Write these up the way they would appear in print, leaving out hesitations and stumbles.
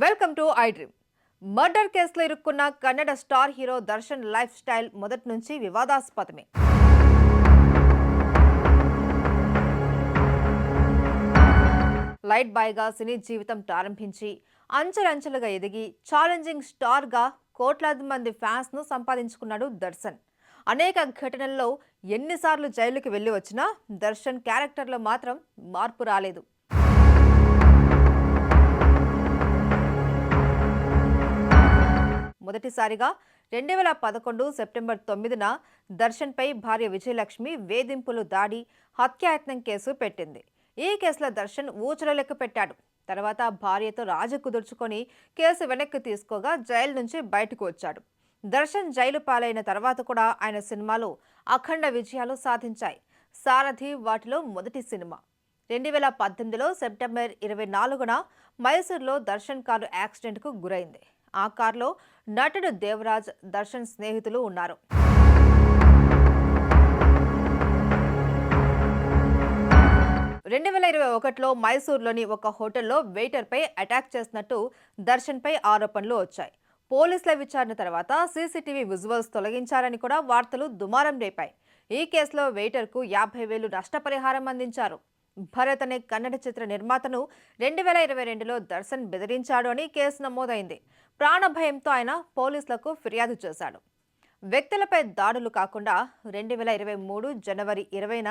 Welcome to I dream. Murder కేసులో ఇరుక్కున్న Kannada star hero Darshan life style మొదటి నుంచి వివాదాస్పదమే. లైట్ బాయ్గా సినీ జీవితం ప్రారంభించి అంచెలంచెలుగా ఎదిగి ఛాలెంజింగ్ స్టార్గా కోట్లాది మంది ఫ్యాన్స్ను సంపాదించుకున్నాడు దర్శన్. అనేక ఘటనల్లో ఎన్నిసార్లు జైలుకి వెళ్లి వచ్చినా దర్శన్ క్యారెక్టర్లో మాత్రం మార్పు రాలేదు. మొదటిసారిగా 2011 సెప్టెంబర్ 9న దర్శన్పై భార్య విజయలక్ష్మి వేధింపులు, దాడి, హత్యాయత్నం కేసు పెట్టింది. ఈ కేసులో దర్శన్ ఊచలు లెక్క పెట్టాడు. తర్వాత భార్యతో రాజీ కుదుర్చుకొని కేసు వెనక్కి తీసుకోగా జైలు నుంచి బయటకు వచ్చాడు. దర్శన్ జైలు పాలైన తర్వాత కూడా ఆయన సినిమాలు అఖండ విజయాలు సాధించాయి. సారథి వాటిలో మొదటి సినిమా. 2018లో సెప్టెంబర్ 24న మైసూర్లో దర్శన్ కారు యాక్సిడెంట్కు గురైంది. ఆ కారులో నటుడు దేవరాజ్, దర్శన్ స్నేహితులు ఉన్నారు. రెండు 2021లో మైసూర్లోని ఒక హోటల్లో వెయిటర్పై అటాక్ చేసినట్టు దర్శన్పై ఆరోపణలు వచ్చాయి. పోలీసుల విచారణ తర్వాత సీసీటీవీ విజువల్స్ తొలగించారని కూడా వార్తలు దుమారం రేపాయి. ఈ కేసులో వెయిటర్కు 50,000 నష్టపరిహారం అందించారు. భరత్ అనే కన్నడ చిత్ర నిర్మాతను 2022లో దర్శన్ బెదిరించాడు అని కేసు నమోదైంది. ప్రాణభయంతో ఆయన పోలీసులకు ఫిర్యాదు చేశాడు. వ్యక్తులపై దాడులు కాకుండా 2023 జనవరి 20న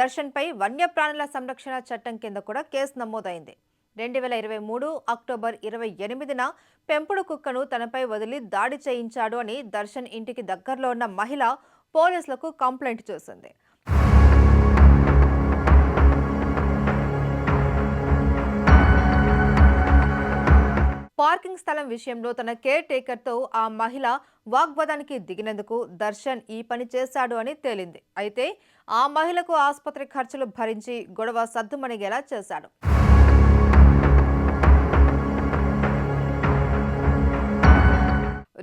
దర్శన్పై వన్యప్రాణుల సంరక్షణ చట్టం కింద కూడా కేసు నమోదైంది. 2023 అక్టోబర్ 28న పెంపుడు కుక్కను తనపై వదిలి దాడి చేయించాడు అని దర్శన్ ఇంటికి దగ్గరలో ఉన్న మహిళ పోలీసులకు కంప్లైంట్ చేసింది. పార్కింగ్ స్థలం విషయంలో తన కేర్ టేకర్తో ఆ మహిళ వాగ్వాదానికి దిగినందుకు దర్శన్ ఈ పని చేశాడు అని తేలింది. అయితే ఆ మహిళకు ఆసుపత్రి ఖర్చులు భరించి గొడవ సద్దుమణిగేలా చేశాడు.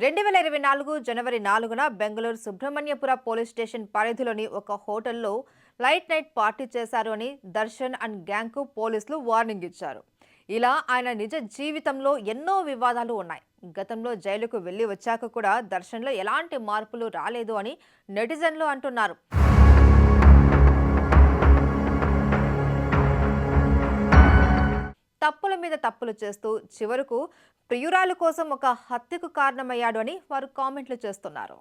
రెండు 2024 జనవరి 4న బెంగళూరు సుబ్రహ్మణ్యపుర పోలీస్ స్టేషన్ పరిధిలోని ఒక హోటల్లో లైట్ నైట్ పార్టీ చేశారు అని దర్శన్ అండ్ గ్యాంగ్కు పోలీసులు వార్నింగ్ ఇచ్చారు. ఇలా ఆయన నిజ జీవితంలో ఎన్నో వివాదాలు ఉన్నాయి. గతంలో జైలుకు వెళ్లి వచ్చాక కూడా దర్శన్లో ఎలాంటి మార్పులు రాలేదు అని నెటిజన్లు అంటున్నారు. తప్పుల మీద తప్పులు చేస్తూ చివరకు ప్రియురాలు కోసం ఒక హత్యకు కారణమయ్యాడు అని వారు కామెంట్లు చేస్తున్నారు.